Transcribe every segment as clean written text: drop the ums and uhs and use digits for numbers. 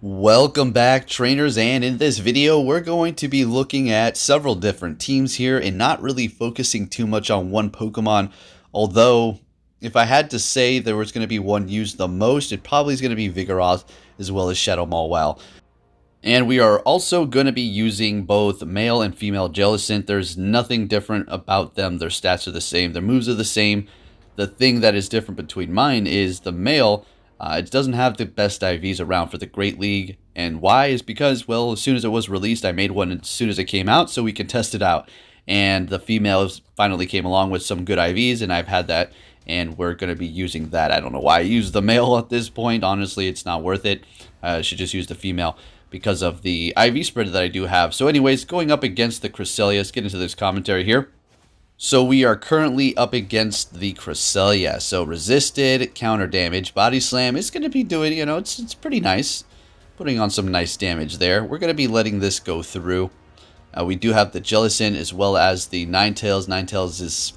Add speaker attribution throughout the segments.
Speaker 1: Welcome back, trainers, and in this video we're going to be looking at several different teams here and not really focusing too much on one Pokemon, although if I had to say there was going to be one used the most, it probably is going to be Vigoroth as well as Shadow Mawile. And we are also going to be using both male and female Jellicent. There's nothing different about them. Their stats are the same. Their moves are the same. The thing that is different between mine is the male, it doesn't have the best IVs around for the Great League. And why is because, well, as soon as it was released, I made one as soon as it came out so we can test it out. And the females finally came along with some good IVs, and I've had that. And we're going to be using that. I don't know why I use the male at this point. Honestly, it's not worth it. I should just use the female because of the IV spread that I do have. So anyways, going up against the Cresselia, let's get into this commentary here. So we are currently up against the Cresselia. So resisted, counter damage, body slam is going to be doing, it's pretty nice. Putting on some nice damage there. We're going to be letting this go through. We do have the Jellicent as well as the Ninetales. Ninetales is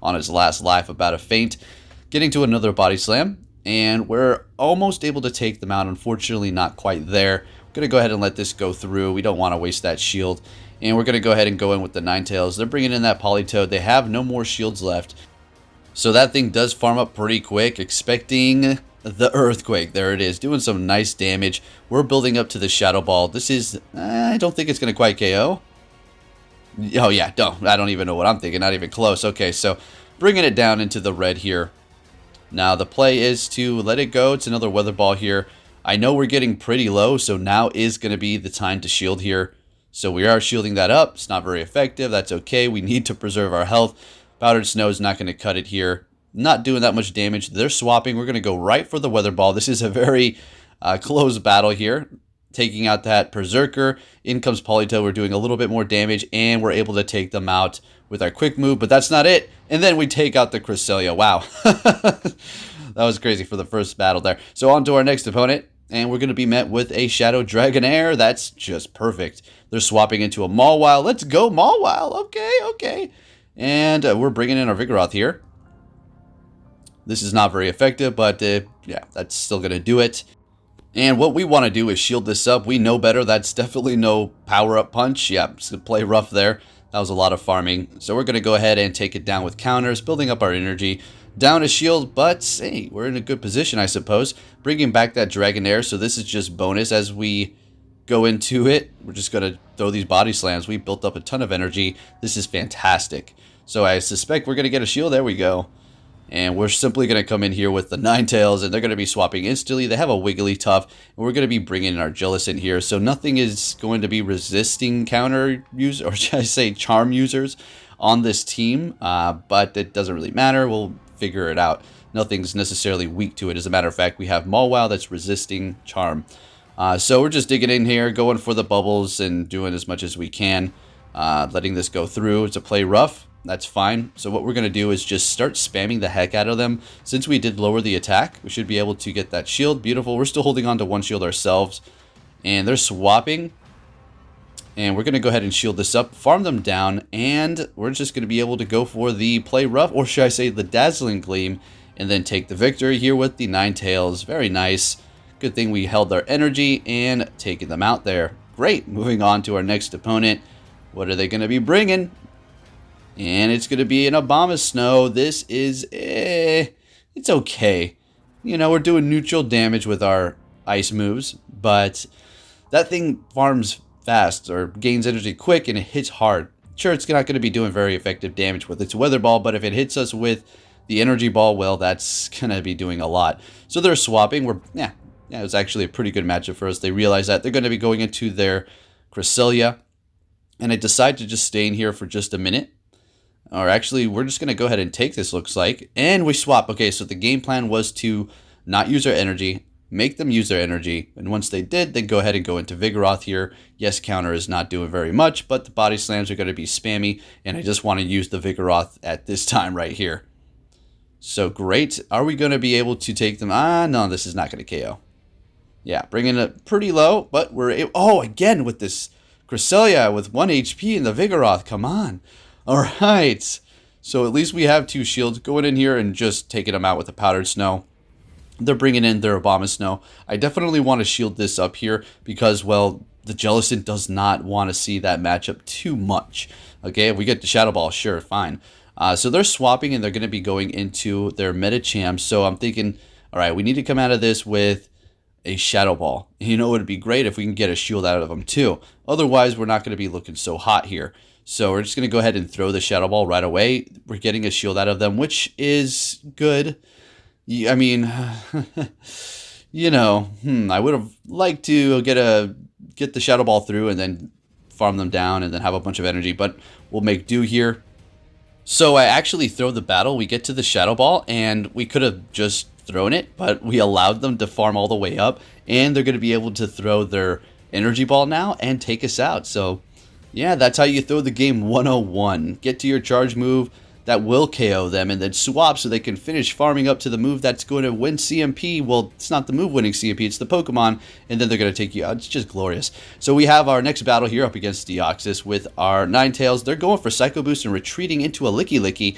Speaker 1: on his last life, about a faint. Getting to another body slam. And we're almost able to take them out. Unfortunately, not quite there. Going to go ahead and let this go through. We don't want to waste that shield. And we're going to go ahead and go in with the Ninetales. They're bringing in that Politoed. They have no more shields left. So that thing does farm up pretty quick. Expecting the Earthquake. There it is. Doing some nice damage. We're building up to the Shadow Ball. This is... I don't think it's going to quite KO. Oh, yeah. I don't even know what I'm thinking. Not even close. Okay, so bringing it down into the red here. Now, the play is to let it go. It's another Weather Ball here. I know we're getting pretty low, so now is going to be the time to shield here. So we are shielding that up. It's not very effective. That's okay. We need to preserve our health. Powdered Snow is not going to cut it here. Not doing that much damage. They're swapping. We're going to go right for the Weather Ball. This is a very close battle here. Taking out that Berserker. In comes Politoed. We're doing a little bit more damage, and we're able to take them out with our quick move, but that's not it. And then we take out the Cresselia. Wow. That was crazy for the first battle there. So on to our next opponent. And we're going to be met with a Shadow Dragonair. That's just perfect. They're swapping into a Mawile. Let's go, Mawile. Okay. And we're bringing in our Vigoroth here. This is not very effective, but yeah, that's still going to do it. And what we want to do is shield this up. We know better. That's definitely no power-up punch. Yeah, just going to play rough there. That was a lot of farming. So we're going to go ahead and take it down with counters, building up our energy. Down a shield, but hey, we're in a good position, I suppose. Bringing back that Dragonair, so this is just bonus as we go into it. We're just going to throw these body slams. We built up a ton of energy. This is fantastic. So I suspect we're going to get a shield. There we go. And we're simply going to come in here with the Ninetales, and they're going to be swapping instantly. They have a Wigglytuff, and we're going to be bringing in our Jellicent here. So nothing is going to be resisting counter users, or should I say charm users, on this team. But it doesn't really matter. We'll figure it out. Nothing's necessarily weak to it. As a matter of fact, we have Mawile that's resisting charm. So we're just digging in here, going for the bubbles and doing as much as we can. Letting this go through. It's a play rough. That's fine. So what we're going to do is just start spamming the heck out of them. Since we did lower the attack, we should be able to get that shield. Beautiful. We're still holding on to one shield ourselves. And they're swapping. And we're going to go ahead and shield this up, farm them down, and we're just going to be able to go for the play rough, or should I say the Dazzling Gleam, and then take the victory here with the Ninetales. Very nice. Good thing we held our energy and taken them out there. Great. Moving on to our next opponent. What are they going to be bringing? And it's going to be an Abomasnow. This is, it's okay. We're doing neutral damage with our ice moves, but that thing farms fast or gains energy quick, and it hits hard. Sure, it's not going to be doing very effective damage with its Weather Ball, but if it hits us with the Energy Ball, well, that's going to be doing a lot. So they're swapping. Yeah, it was actually a pretty good matchup for us. They realize that they're going to be going into their Cresselia, and I decide to just stay in here for just a minute. Or actually, we're just going to go ahead and take this, looks like, and we swap. Okay, so the game plan was to not use our energy, make them use their energy, and once they did, then go ahead and go into Vigoroth here. Yes, counter is not doing very much, but the body slams are going to be spammy, and I just want to use the Vigoroth at this time right here. So great. Are we going to be able to take them? No, this is not going to KO. Yeah, bringing it pretty low, but we're able... Oh, again with this Cresselia with 1 HP and the Vigoroth. Come on. All right. So at least we have 2 shields. Going in here and just taking them out with the Powdered Snow. They're bringing in their Abomasnow. I definitely want to shield this up here because, well, the Jellicent does not want to see that matchup too much. Okay, if we get the Shadow Ball, sure, fine. So they're swapping and they're going to be going into their Medicham. So I'm thinking, all right, we need to come out of this with a Shadow Ball. You know, it would be great if we can get a shield out of them too. Otherwise, we're not going to be looking so hot here. So we're just going to go ahead and throw the Shadow Ball right away. We're getting a shield out of them, which is good. I mean, you know, I would have liked to get the Shadow Ball through and then farm them down and then have a bunch of energy, but we'll make do here. So I actually throw the battle. We get to the Shadow Ball, and we could have just thrown it, but we allowed them to farm all the way up, and they're going to be able to throw their Energy Ball now and take us out. So, yeah, that's how you throw the game 101. Get to your charge move that will KO them, and then swap so they can finish farming up to the move that's going to win CMP. Well, it's not the move winning CMP, it's the Pokemon, and then they're going to take you out. It's just glorious. So we have our next battle here up against Deoxys with our Ninetales. They're going for Psycho Boost and retreating into a Licky Licky.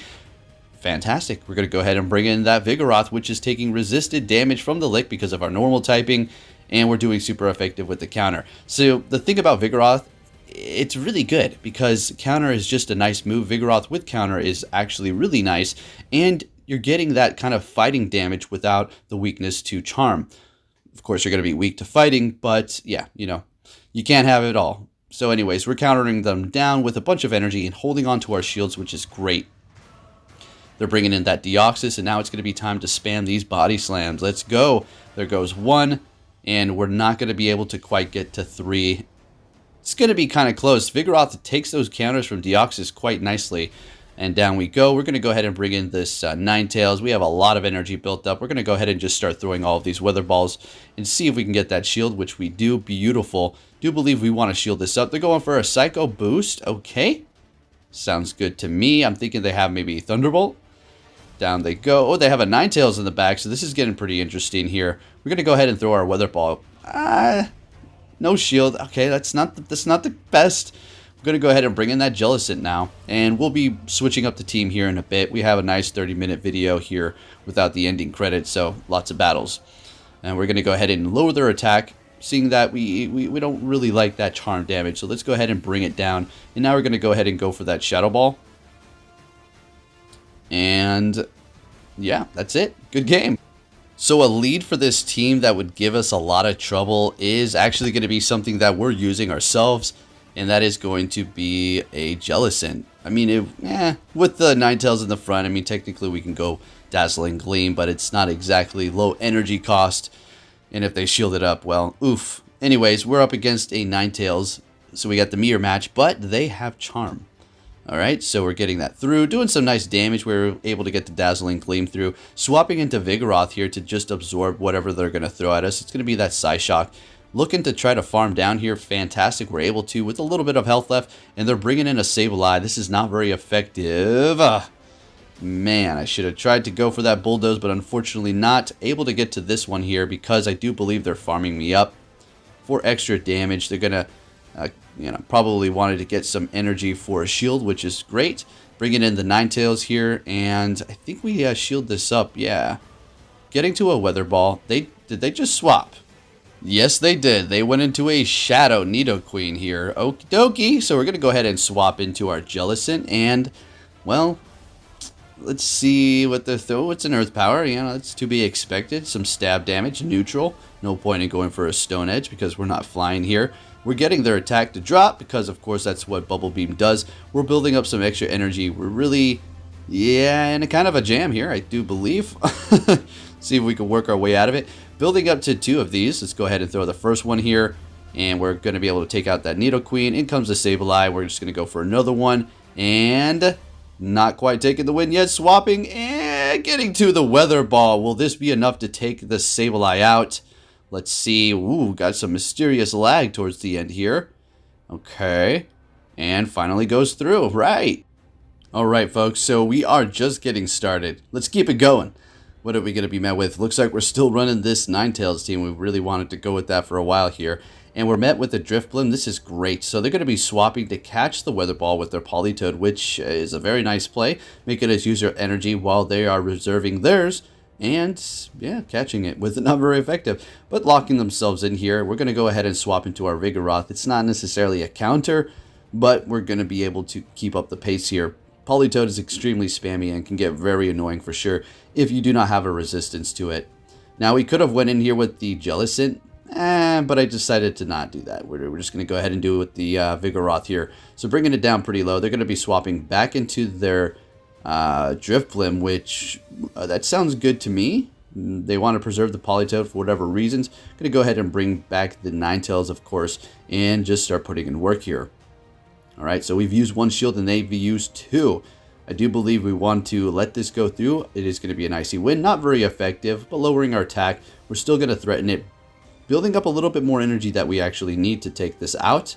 Speaker 1: Fantastic. We're going to go ahead and bring in that Vigoroth, which is taking resisted damage from the Lick because of our normal typing, and we're doing super effective with the counter. So the thing about Vigoroth, it's really good because counter is just a nice move. Vigoroth with counter is actually really nice, and you're getting that kind of fighting damage without the weakness to charm. Of course, you're going to be weak to fighting, but yeah, you know, you can't have it all. So anyways, we're countering them down with a bunch of energy and holding on to our shields, which is great. They're bringing in that Deoxys, and now it's going to be time to spam these body slams. Let's go. There goes one, and we're not going to be able to quite get to 3. It's going to be kind of close. Vigoroth takes those counters from Deoxys quite nicely. And down we go. We're going to go ahead and bring in this Ninetales. We have a lot of energy built up. We're going to go ahead and just start throwing all of these Weather Balls and see if we can get that shield, which we do. Beautiful. Do believe we want to shield this up. They're going for a Psycho Boost. Okay. Sounds good to me. I'm thinking they have maybe Thunderbolt. Down they go. Oh, they have a Ninetales in the back, so this is getting pretty interesting here. We're going to go ahead and throw our Weather Ball. No shield. Okay, that's not the best. We're going to go ahead and bring in that Jellicent now, and we'll be switching up the team here in a bit. We have a nice 30-minute video here without the ending credits, so lots of battles. And we're going to go ahead and lower their attack, seeing that we don't really like that charm damage. So let's go ahead and bring it down. And now we're going to go ahead and go for that Shadow Ball. And yeah, that's it. Good game. So a lead for this team that would give us a lot of trouble is actually going to be something that we're using ourselves, and that is going to be a Jellicent. I mean, with the Ninetales in the front, I mean, technically we can go Dazzling Gleam, but it's not exactly low energy cost, and if they shield it up, well, oof. Anyways, we're up against a Ninetales, so we got the mirror match, but they have Charm. Alright, so we're getting that through, doing some nice damage. We're able to get the Dazzling Gleam through, swapping into Vigoroth here to just absorb whatever they're going to throw at us. It's going to be that Psyshock. Looking to try to farm down here, fantastic. We're able to with a little bit of health left, and they're bringing in a Sableye. This is not very effective. Man, I should have tried to go for that Bulldoze, but unfortunately not able to get to this one here because I do believe they're farming me up for extra damage. They're going to probably wanted to get some energy for a shield, which is great. Bringing in the Ninetales here, and I think we shield this up. Yeah, getting to a Weather Ball. Did they just swap? Yes, they did. They went into a Shadow Nidoqueen here. Okie dokie. So we're gonna go ahead and swap into our Jellicent, and well, let's see what they're throwing. It's an Earth Power. You know, it's to be expected. Some stab damage, neutral. No point in going for a Stone Edge because we're not flying here. We're getting their attack to drop because, of course, that's what Bubble Beam does. We're building up some extra energy. We're really, in a kind of a jam here, I do believe. See if we can work our way out of it. Building up to 2 of these. Let's go ahead and throw the first one here. And we're going to be able to take out that Nidoqueen. In comes the Sableye. We're just going to go for another one. And not quite taking the win yet. Swapping and getting to the Weather Ball. Will this be enough to take the Sableye out? Let's see. Ooh, got some mysterious lag towards the end here. Okay. And finally goes through. Right. All right, folks. So we are just getting started. Let's keep it going. What are we going to be met with? Looks like we're still running this Ninetales team. We really wanted to go with that for a while here. And we're met with the Drifblim. This is great. So they're going to be swapping to catch the Weather Ball with their Politoed, which is a very nice play. Making us use their energy while they are reserving theirs. And yeah, catching it with not very effective, but locking themselves in here. We're going to go ahead and swap into our Vigoroth. It's not necessarily a counter, but we're going to be able to keep up the pace here. Politoed is extremely spammy and can get very annoying for sure if you do not have a resistance to it. Now we could have went in here with the Jellicent, but I decided to not do that. We're just going to go ahead and do it with the Vigoroth here. So bringing it down pretty low, they're going to be swapping back into their Drifblim, which that sounds good to me. They want to preserve the Politoed for whatever reasons. Going to go ahead and bring back the Ninetales, of course, and just start putting in work here. All right, so we've used one shield and they've used two. I do believe we want to let this go through. It is going to be an icy wind, not very effective, but lowering our attack. We're still going to threaten it, building up a little bit more energy that we actually need to take this out.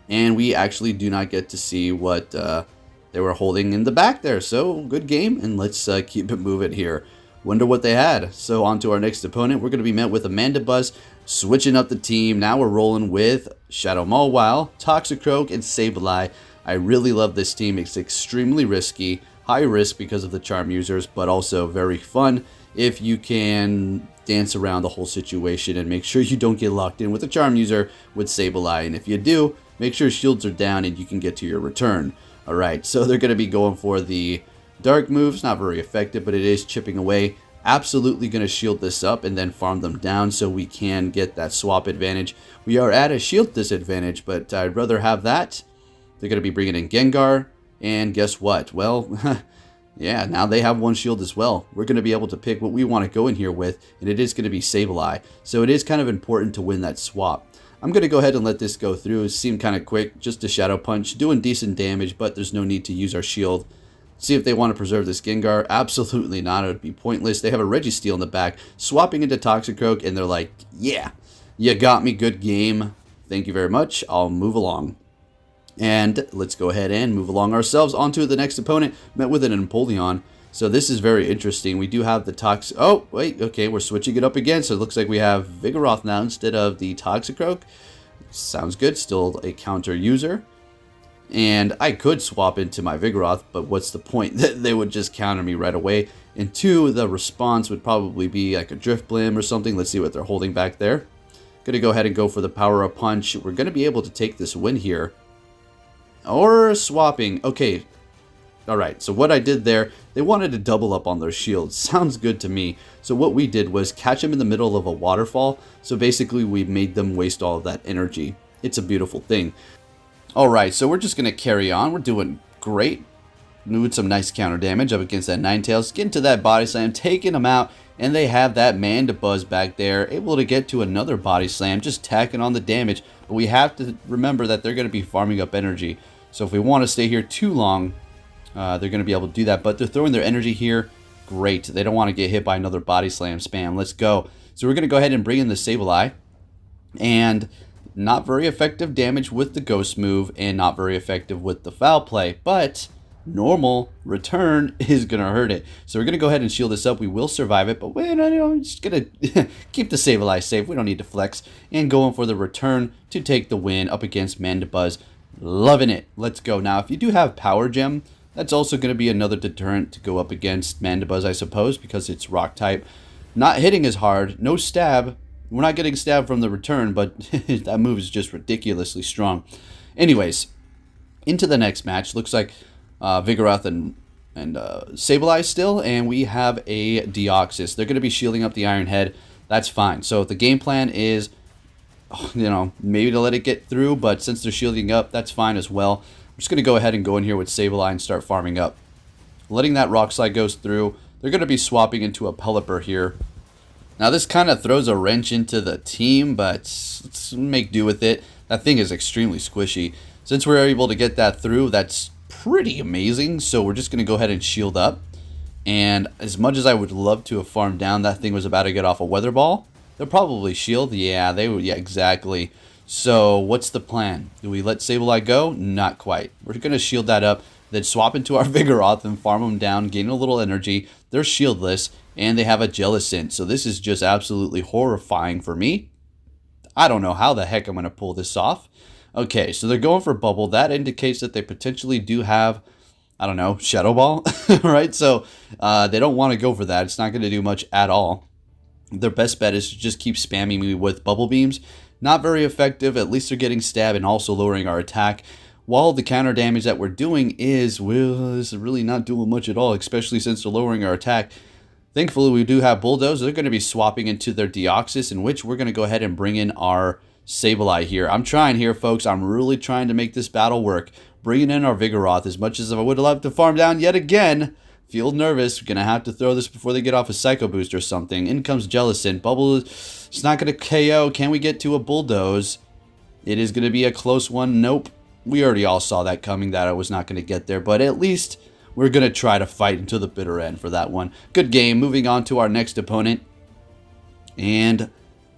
Speaker 1: And we actually do not get to see what they were holding in the back there. So good game, and let's keep it moving here. Wonder what they had. So on to our next opponent. We're going to be met with Amandabuzz, switching up the team. Now we're rolling with Shadow Mawile, Toxicroak, and Sableye. I really love this team. It's extremely risky, high risk because of the charm users, but also very fun if you can dance around the whole situation and make sure you don't get locked in with a charm user with Sableye. And if you do, make sure shields are down and you can get to your return. Alright, so they're going to be going for the dark moves. Not very effective, but it is chipping away. Absolutely going to shield this up and then farm them down so we can get that swap advantage. We are at a shield disadvantage, but I'd rather have that. They're going to be bringing in Gengar, and guess what? Well, yeah, now they have one shield as well. We're going to be able to pick what we want to go in here with, and it is going to be Sableye. So it is kind of important to win that swap. I'm going to go ahead and let this go through. It seemed kind of quick, just a Shadow Punch, doing decent damage, but there's no need to use our shield. See if they want to preserve this Gengar. Absolutely not. It would be pointless. They have a Registeel in the back, swapping into Toxicroak, and they're like, yeah, you got me, good game. Thank you very much. I'll move along. And let's go ahead and move along ourselves onto the next opponent, met with an Empoleon. So this is very interesting. We do have the Tox... Oh, wait, okay, we're switching it up again. So it looks like we have Vigoroth now instead of the Toxicroak. Sounds good. Still a counter user. And I could swap into my Vigoroth, but what's the point? They would just counter me right away. And two, the response would probably be like a Drifblim or something. Let's see what they're holding back there. Going to go ahead and go for the Power-Up Punch. We're going to be able to take this win here. Or swapping. Okay. Alright, so what I did there, they wanted to double up on their shields. Sounds good to me. So what we did was catch them in the middle of a waterfall. So basically we made them waste all of that energy. It's a beautiful thing. Alright, so we're just going to carry on. We're doing great. Doing some nice counter damage up against that Ninetales. Getting to that Body Slam, taking them out. And they have that Mandibuzz back there, able to get to another Body Slam, just tacking on the damage. But we have to remember that they're going to be farming up energy. So if we want to stay here too long, they're going to be able to do that. But they're throwing their energy here. Great. They don't want to get hit by another Body Slam spam. Let's go. So we're going to go ahead and bring in the Sableye. And not very effective damage with the Ghost move, and not very effective with the Foul Play. But normal return is going to hurt it. So we're going to go ahead and shield this up. We will survive it, but I'm just going to keep the Sableye safe. We don't need to flex. And going for the return to take the win up against Mandibuzz. Loving it. Let's go. Now, if you do have Power Gem, that's also going to be another deterrent to go up against Mandibuzz, I suppose, because it's Rock type. Not hitting as hard. No stab. We're not getting stabbed from the return, but that move is just ridiculously strong. Anyways, into the next match. Looks like Vigoroth and Sableye still, and we have a Deoxys. They're going to be shielding up the Iron Head. That's fine. So the game plan is, maybe to let it get through, but since they're shielding up, that's fine as well. I'm just going to go ahead and go in here with Sableye and start farming up. Letting that Rock Slide goes through. They're going to be swapping into a Pelipper here. Now this kind of throws a wrench into the team, but let's make do with it. That thing is extremely squishy. Since we're able to get that through, that's pretty amazing. So we're just going to go ahead and shield up. And as much as I would love to have farmed down, that thing was about to get off a Weather Ball. They'll probably shield. Yeah, they would. Yeah, exactly. So what's the plan? Do we let Sableye go? Not quite. We're going to shield that up, then swap into our Vigoroth and farm them down, gain a little energy. They're shieldless, and they have a Jellicent. So this is just absolutely horrifying for me. I don't know how the heck I'm going to pull this off. Okay, so they're going for Bubble. That indicates that they potentially do have I don't know, Shadow Ball, right? So they don't want to go for that. It's not going to do much at all. Their best bet is to just keep spamming me with Bubble Beams. Not very effective. At least they're getting stabbed and also lowering our attack. While the counter damage that we're doing is, well, this is really not doing much at all, especially since they're lowering our attack. Thankfully, we do have Bulldoze. They're going to be swapping into their Deoxys, in which we're going to go ahead and bring in our Sableye here. I'm trying here, folks. I'm really trying to make this battle work. Bringing in our Vigoroth as much as I would love to farm down yet again. Feel nervous. We're going to have to throw this before they get off a Psycho Boost or something. In comes Jellicent. Bubble, it's not going to KO. Can we get to a Bulldoze? It is going to be a close one. Nope. We already all saw that coming, that I was not going to get there. But at least we're going to try to fight until the bitter end for that one. Good game. Moving on to our next opponent. And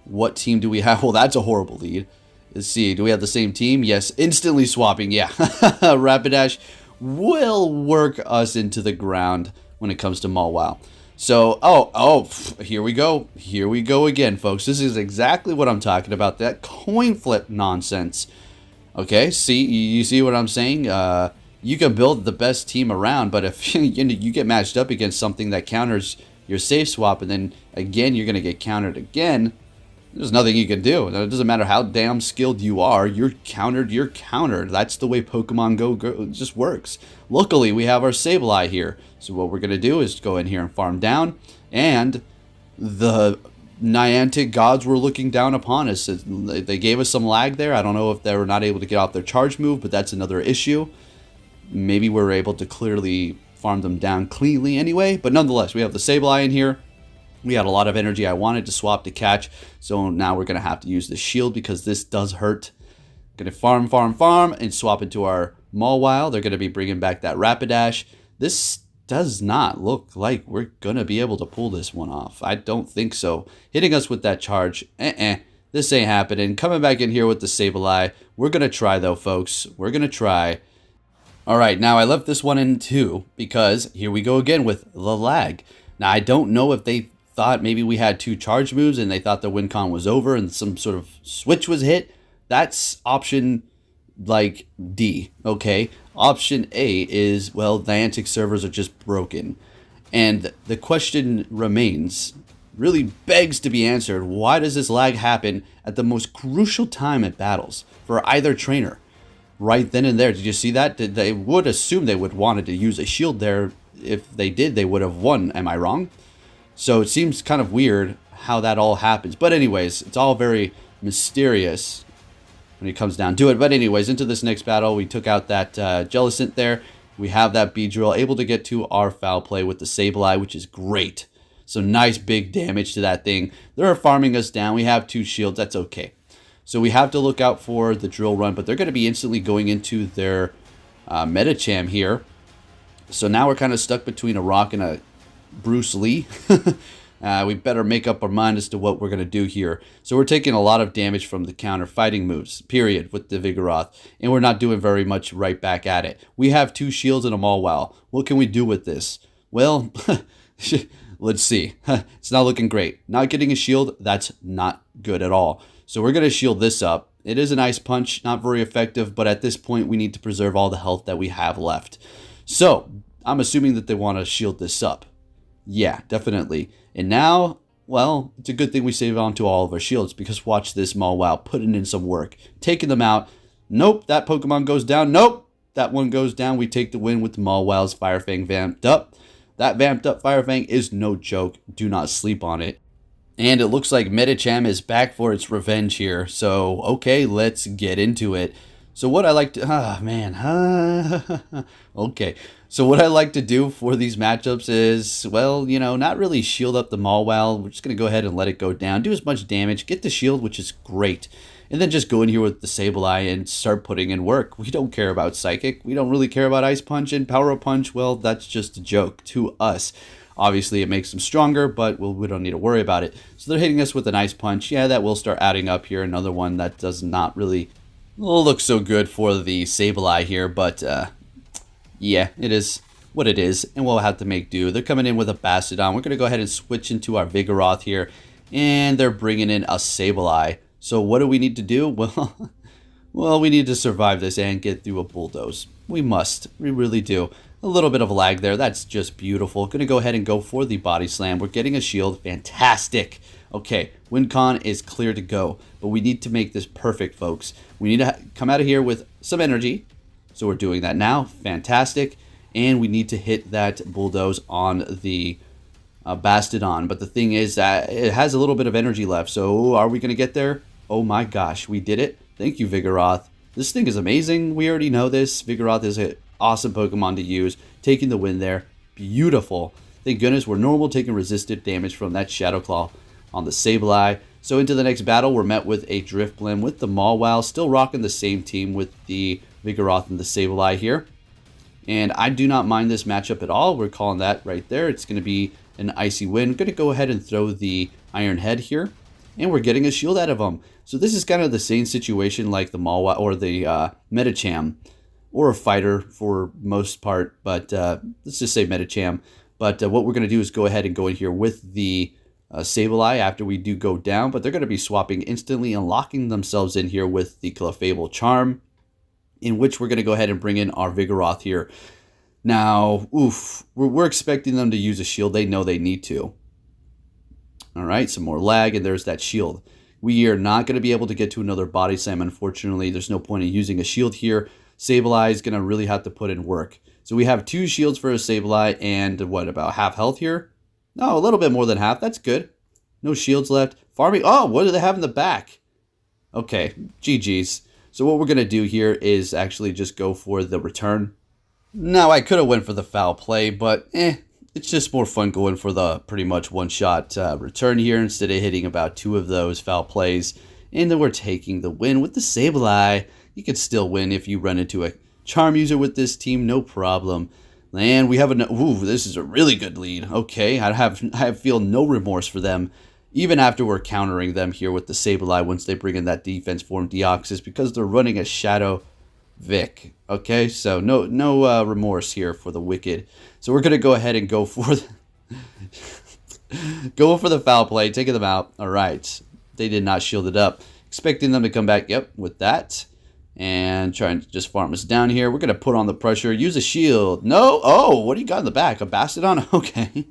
Speaker 1: what team do we have? Well, that's a horrible lead. Let's see. Do we have the same team? Yes. Instantly swapping. Yeah. Rapidash will work us into the ground when it comes to Mawile. So, here we go. Here we go again, folks. This is exactly what I'm talking about. That coin flip nonsense. Okay, see, you see what I'm saying? You can build the best team around, but if you get matched up against something that counters your safe swap, and then again you're going to get countered again, there's nothing you can do. It doesn't matter how damn skilled you are. You're countered, you're countered. That's the way Pokemon Go it just works. Luckily, we have our Sableye here. So what we're going to do is go in here and farm down. And the Niantic gods were looking down upon us. They gave us some lag there. I don't know if they were not able to get off their charge move, but that's another issue. Maybe we're able to clearly farm them down cleanly anyway. But nonetheless, we have the Sableye in here. We had a lot of energy. I wanted to swap to catch, so now we're going to have to use the shield because this does hurt. Going to farm, and swap into our Mawile. They're going to be bringing back that Rapidash. This does not look like we're going to be able to pull this one off. I don't think so. Hitting us with that charge, this ain't happening. Coming back in here with the Sableye. We're going to try, though, folks. We're going to try. All right, now I left this one in too because here we go again with the lag. Now, I don't know if they thought maybe we had two charge moves and they thought the win con was over and some sort of switch was hit. That's option like D, okay? Option A is, well, Niantic servers are just broken. And the question remains, really begs to be answered, why does this lag happen at the most crucial time at battles for either trainer? Right then and there, did you see that? They would assume they would wanted to use a shield there. If they did, they would have won. Am I wrong? So it seems kind of weird how that all happens. But anyways, it's all very mysterious when it comes down to it. But anyways, into this next battle, we took out that Jellicent there. We have that Beedrill able to get to our foul play with the Sableye, which is great. So nice big damage to that thing. They're farming us down. We have two shields. That's okay. So we have to look out for the drill run, but they're going to be instantly going into their Medicham here. So now we're kind of stuck between a rock and a Bruce Lee. We better make up our mind as to what we're going to do here. So we're taking a lot of damage from the counter fighting moves, period, with the Vigoroth. And we're not doing very much right back at it. We have two shields and a Mawile. What can we do with this? Well, let's see. It's not looking great. Not getting a shield, that's not good at all. So we're going to shield this up. It is an Ice Punch, not very effective, but at this point we need to preserve all the health that we have left. So I'm assuming that they want to shield this up. Yeah, definitely. And now, well, it's a good thing we save on to all of our shields because watch this Mawile putting in some work. Taking them out. Nope, that Pokemon goes down. Nope, that one goes down. We take the win with Mawile's Fire Fang vamped up. That vamped up Fire Fang is no joke. Do not sleep on it. And it looks like Medicham is back for its revenge here. So, okay, let's get into it. So what I like to... okay. So what I like to do for these matchups is, well, you know, not really shield up the Mawile. We're just going to go ahead and let it go down. Do as much damage. Get the shield, which is great. And then just go in here with the Sableye and start putting in work. We don't care about Psychic. We don't really care about Ice Punch and Power Punch. Well, that's just a joke to us. Obviously, it makes them stronger, but we don't need to worry about it. So they're hitting us with an Ice Punch. Yeah, that will start adding up here. Another one that does not really look so good for the Sableye here, but yeah, it is what it is, and we'll have to make do. They're coming in with a Bastiodon. We're going to go ahead and switch into our Vigoroth here, and they're bringing in a Sableye. So what do we need to do? Well, we need to survive this and get through a Bulldoze. We must. We really do. A little bit of lag there. That's just beautiful. Going to go ahead and go for the body slam. We're getting a shield. Fantastic. Okay, win con is clear to go. But we need to make this perfect, folks. We need to come out of here with some energy. So we're doing that now. Fantastic. And we need to hit that bulldoze on the Bastodon. But the thing is that it has a little bit of energy left. So are we going to get there? Oh my gosh, we did it. Thank you, Vigoroth. This thing is amazing. We already know this. Vigoroth is an awesome Pokemon to use. Taking the win there. Beautiful. Thank goodness we're normal, taking resisted damage from that Shadow Claw on the Sableye. So into the next battle, we're met with a Drifblim with the Mawile. Still rocking the same team with the Vigoroth and the Sableye here. And I do not mind this matchup at all. We're calling that right there. It's going to be an icy win. I'm going to go ahead and throw the Iron Head here. And we're getting a shield out of him. So this is kind of the same situation like the Mawile or the Medicham. Or a fighter for most part. But let's just say Medicham. But what we're going to do is go ahead and go in here with the Sableye after we do go down. But they're going to be swapping instantly and locking themselves in here with the Clefable Charm. In which we're going to go ahead and bring in our Vigoroth here. Now, we're expecting them to use a shield. They know they need to. All right, some more lag, and there's that shield. We are not going to be able to get to another body slam, unfortunately. There's no point in using a shield here. Sableye is going to really have to put in work. So we have 2 shields for a Sableye, and what, about half health here? No, a little bit more than half. That's good. No shields left. Farming. Oh, what do they have in the back? Okay, GG's. So what we're going to do here is actually just go for the return. Now, I could have went for the foul play, but it's just more fun going for the pretty much one-shot return here instead of hitting about 2 of those foul plays. And then we're taking the win with the Sableye. You could still win if you run into a Charm user with this team, no problem. And we have this is a really good lead. Okay, I feel no remorse for them. Even after we're countering them here with the Sableye once they bring in that defense form Deoxys because they're running a Shadow Vic. Okay, so no remorse here for the Wicked. So we're going to go ahead and go for the foul play, taking them out. All right, they did not shield it up. Expecting them to come back, yep, with that. And trying to just farm us down here. We're going to put on the pressure, use a shield. No, oh, what do you got in the back? A Bastodon? Okay,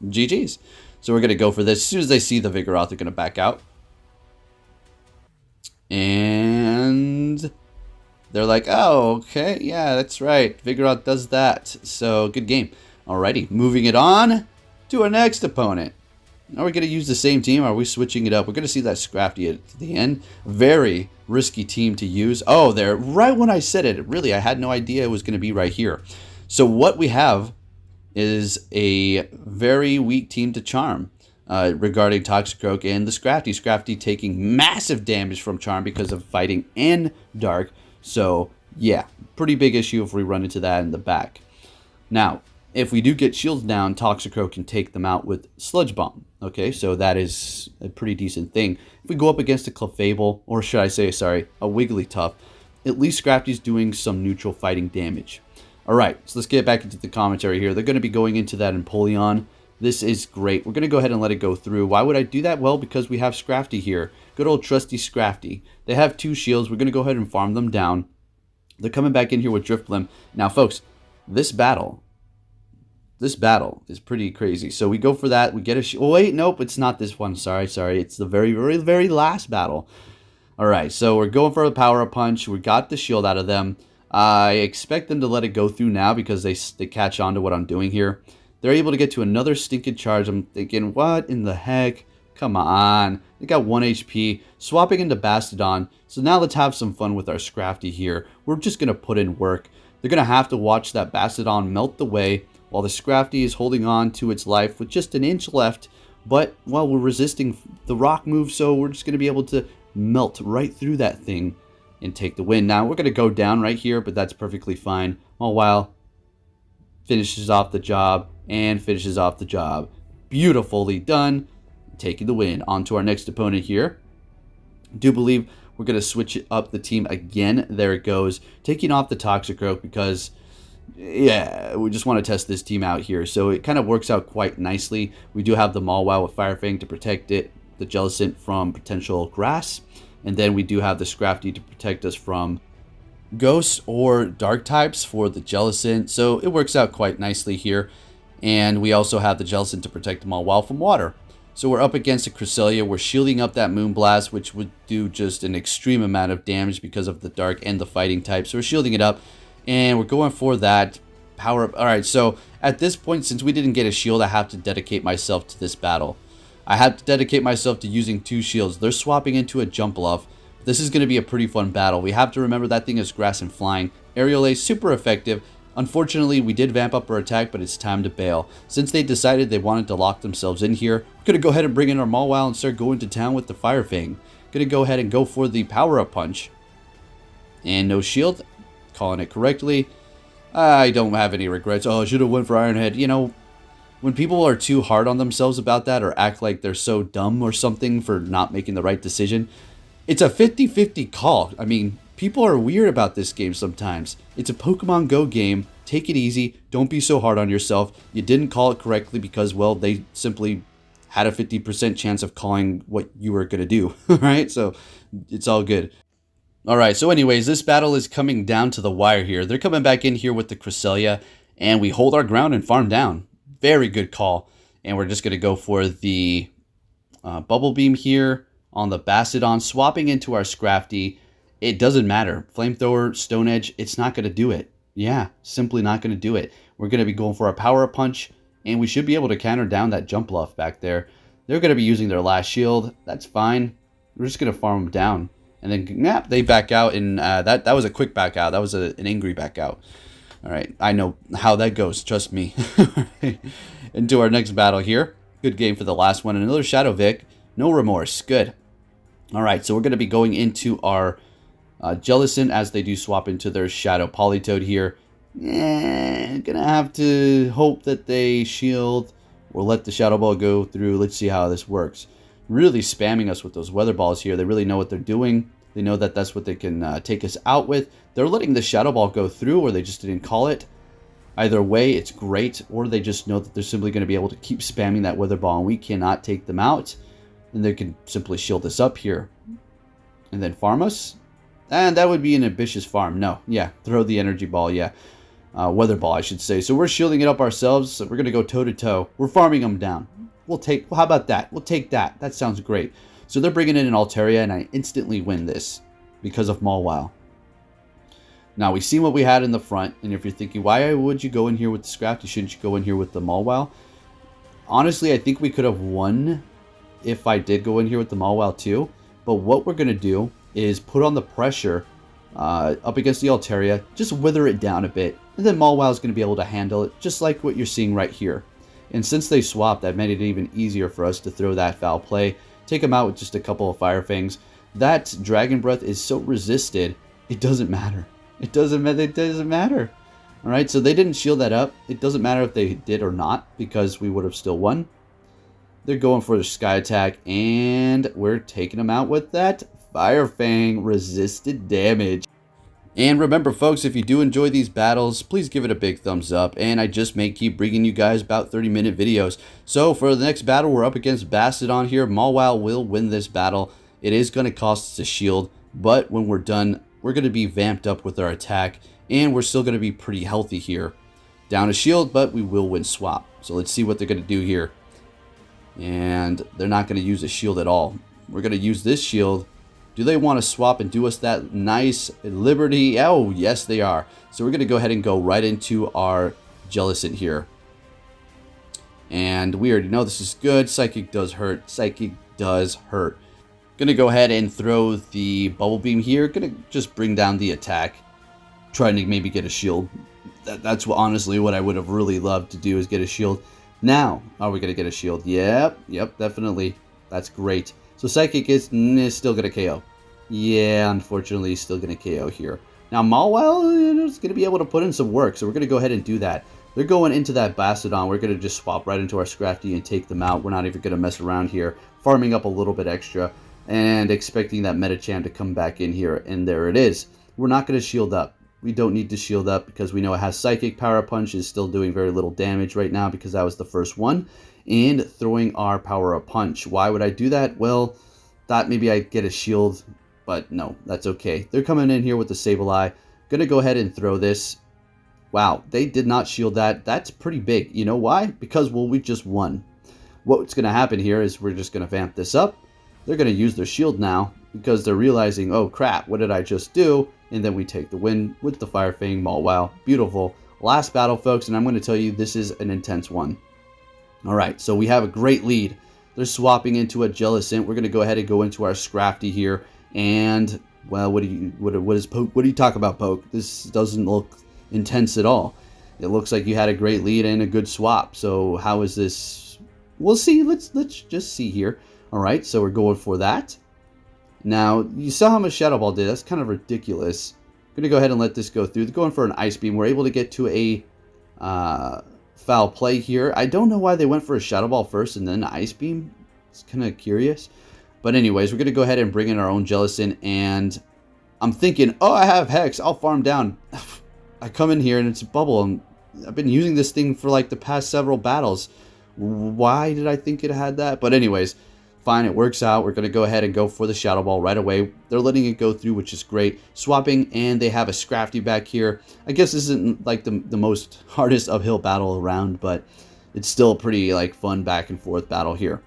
Speaker 1: GG's. So we're going to go for this. As soon as they see the Vigoroth, they're going to back out. And they're like, oh, okay, yeah, that's right. Vigoroth does that. So, good game. Alrighty, moving it on to our next opponent. Are we going to use the same team? Are we switching it up? We're going to see that Scrafty at the end. Very risky team to use. Oh, there, right when I said it. Really, I had no idea it was going to be right here. So what we have is a very weak team to Charm regarding Toxicroak and the Scrafty. Scrafty taking massive damage from Charm because of fighting in Dark. So, yeah, pretty big issue if we run into that in the back. Now, if we do get shields down, Toxicroak can take them out with Sludge Bomb. Okay, so that is a pretty decent thing. If we go up against a Clefable, or should I say, sorry, a Wigglytuff, at least Scrafty's doing some neutral fighting damage. Alright, so let's get back into the commentary here. They're going to be going into that Empoleon. This is great. We're going to go ahead and let it go through. Why would I do that? Well, because we have Scrafty here. Good old trusty Scrafty. They have 2 shields. We're going to go ahead and farm them down. They're coming back in here with Drifblim. Now, folks, this battle is pretty crazy. So we go for that. We get a shield. Oh, wait, nope, it's not this one. Sorry. It's the very, very, very last battle. All right, so we're going for a power-up punch. We got the shield out of them. I expect them to let it go through now because they catch on to what I'm doing here. They're able to get to another stinking charge. I'm thinking, what in the heck? Come on. They got 1 HP. Swapping into Bastodon. So now let's have some fun with our Scrafty here. We're just going to put in work. They're going to have to watch that Bastodon melt away while the Scrafty is holding on to its life with just an inch left. But, well, we're resisting the rock move, so we're just going to be able to melt right through that thing and take the win. Now, we're going to go down right here, but that's perfectly fine. Mawile finishes off the job and finishes off the job. Beautifully done. Taking the win. On to our next opponent here. I do believe we're going to switch up the team again. There it goes. Taking off the Toxicroak because, yeah, we just want to test this team out here. So it kind of works out quite nicely. We do have the Mawile with Fire Fang to protect it, the Jellicent from potential grass, and then we do have the Scrafty to protect us from Ghost or Dark types for the Jellicent, so it works out quite nicely here. And we also have the Jellicent to protect the Mawile from water. So we're up against a Cresselia. We're shielding up that Moonblast, which would do just an extreme amount of damage because of the Dark and the Fighting type. So we're shielding it up, and we're going for that power up. Alright, so at this point, since we didn't get a shield, I have to dedicate myself to this battle. I have to dedicate myself to using 2 shields. They're swapping into a Jump Bluff. This is going to be a pretty fun battle. We have to remember that thing is grass and flying. Aerial Ace, super effective. Unfortunately, we did vamp up our attack, but it's time to bail. Since they decided they wanted to lock themselves in here, we're going to go ahead and bring in our Mawile and start going to town with the Fire Fang. Going to go ahead and go for the Power Up Punch. And no shield. Calling it correctly. I don't have any regrets. Oh, I should have went for Iron Head. You know, when people are too hard on themselves about that or act like they're so dumb or something for not making the right decision, it's a 50-50 call. I mean, people are weird about this game sometimes. It's a Pokemon Go game. Take it easy. Don't be so hard on yourself. You didn't call it correctly because, well, they simply had a 50% chance of calling what you were going to do. Right? So it's all good. All right. So anyways, this battle is coming down to the wire here. They're coming back in here with the Cresselia, and we hold our ground and farm down. Very good call. And we're just going to go for the Bubble Beam here on the Bastiodon, swapping into our Scrafty. It doesn't matter. Flamethrower, Stone Edge, it's not going to do it. Yeah, simply not going to do it. We're going to be going for a Power Up Punch, and we should be able to counter down that Jump Bluff back there. They're going to be using their last shield. That's fine. We're just going to farm them down. And then, yep, they back out, and that was a quick back out. That was an angry back out. All right, I know how that goes. Trust me. Into our next battle here. Good game for the last one. Another Shadow Vic. No remorse. Good. All right, so we're going to be going into our Jellicent as they do swap into their Shadow Politoed here. Gonna have to hope that they shield or let the Shadow Ball go through. Let's see how this works. Really spamming us with those Weather Balls here. They really know what they're doing. They know that that's what they can take us out with. They're letting the Shadow Ball go through, or they just didn't call it. Either way, it's great, or they just know that they're simply going to be able to keep spamming that Weather Ball, and we cannot take them out. And they can simply shield us up here. And then farm us. And that would be an ambitious farm. No, yeah, throw the Energy Ball, yeah. Weather Ball, I should say. So we're shielding it up ourselves. So we're going to go toe-to-toe. We're farming them down. Well, how about that? We'll take that. That sounds great. So they're bringing in an Altaria, and I instantly win this because of Mawile. Now, we've seen what we had in the front, and if you're thinking, why would you go in here with the Scrafty? Shouldn't you go in here with the Mawile? Honestly, I think we could have won if I did go in here with the Mawile too. But what we're going to do is put on the pressure up against the Altaria, just wither it down a bit, and then Mawile is going to be able to handle it, just like what you're seeing right here. And since they swapped, that made it even easier for us to throw that foul play, take them out with just a couple of Fire Fangs. That Dragon Breath is so resisted, it doesn't matter. It doesn't matter. All right, so they didn't shield that up. It doesn't matter if they did or not, because we would have still won. They're going for the Sky Attack, and we're taking them out with that Fire Fang resisted damage. And remember, folks, if you do enjoy these battles, please give it a big thumbs up. And I just may keep bringing you guys about 30-minute videos. So for the next battle, we're up against Bastiodon here. Mawile will win this battle. It is going to cost us a shield, but when we're done, we're going to be vamped up with our attack, and we're still going to be pretty healthy here. Down a shield, but we will win swap. So let's see what they're going to do here. And they're not going to use a shield at all. We're going to use this shield. Do they want to swap and do us that nice Liberty? Oh, yes, they are. So we're going to go ahead and go right into our Jellicent here. And we already know this is good. Psychic does hurt. Psychic does hurt. Going to go ahead and throw the Bubble Beam here. Going to just bring down the attack. Trying to maybe get a shield. That's honestly what I would have really loved to do, is get a shield. Now, are we going to get a shield? Yep, definitely. That's great. So Psychic is still going to KO. Yeah, unfortunately, he's still going to KO here. Now, Mawile is going to be able to put in some work, so we're going to go ahead and do that. They're going into that Bastiodon. We're going to just swap right into our Scrafty and take them out. We're not even going to mess around here. Farming up a little bit extra and expecting that Medicham to come back in here, and there it is. We're not going to shield up. We don't need to shield up because we know it has Psychic. Power Punch is still doing very little damage right now because that was the first one. And throwing our Power Up Punch. Why would I do that? Well, thought maybe I'd get a shield, but no, that's okay. They're coming in here with the Sableye. Going to go ahead and throw this. Wow, they did not shield that. That's pretty big. You know why? Because, well, we just won. What's going to happen here is we're just going to vamp this up. They're going to use their shield now because they're realizing, oh crap, what did I just do? And then we take the win with the Fire Fang Mawile. Beautiful. Last battle, folks, and I'm going to tell you this is an intense one. All right, so we have a great lead. They're swapping into a Jellicent. We're going to go ahead and go into our Scrafty here. And, well, what do you talk about, Poke? This doesn't look intense at all. It looks like you had a great lead and a good swap. So how is this? We'll see. Let's just see here. All right, so we're going for that. Now, you saw how much Shadow Ball did. That's kind of ridiculous. I'm going to go ahead and let this go through. They're going for an Ice Beam. We're able to get to a foul play here. I don't know why they went for a Shadow Ball first and then Ice Beam. It's kind of curious. But anyways, we're going to go ahead and bring in our own Jellicent. And I'm thinking, oh, I have Hex. I'll farm down. I come in here and it's a bubble. And I've been using this thing for like the past several battles. Why did I think it had that? But anyways, fine, it works out. We're going to go ahead and go for the Shadow Ball right away. They're letting it go through, which is great. Swapping, and they have a Scrafty back here. I guess this isn't like the most hardest uphill battle around, but it's still a pretty like fun back and forth battle here.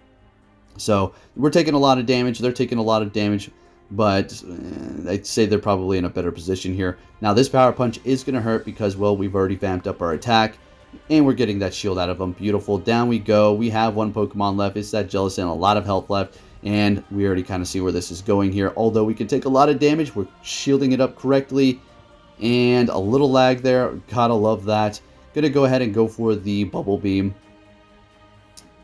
Speaker 1: So we're taking a lot of damage. They're taking a lot of damage, but I'd say they're probably in a better position here. Now this Power Punch is going to hurt because, well, we've already vamped up our attack. And we're getting that shield out of them. Beautiful. Down we go. We have one Pokemon left. It's that Jellicent. A lot of health left. And we already kind of see where this is going here. Although we can take a lot of damage. We're shielding it up correctly. And a little lag there. Gotta love that. Gonna go ahead and go for the Bubble Beam.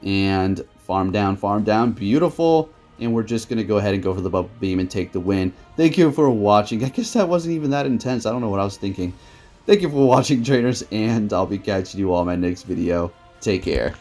Speaker 1: And farm down, farm down. Beautiful. And we're just gonna go ahead and go for the Bubble Beam and take the win. Thank you for watching. I guess that wasn't even that intense. I don't know what I was thinking. Thank you for watching, trainers, and I'll be catching you all in my next video. Take care.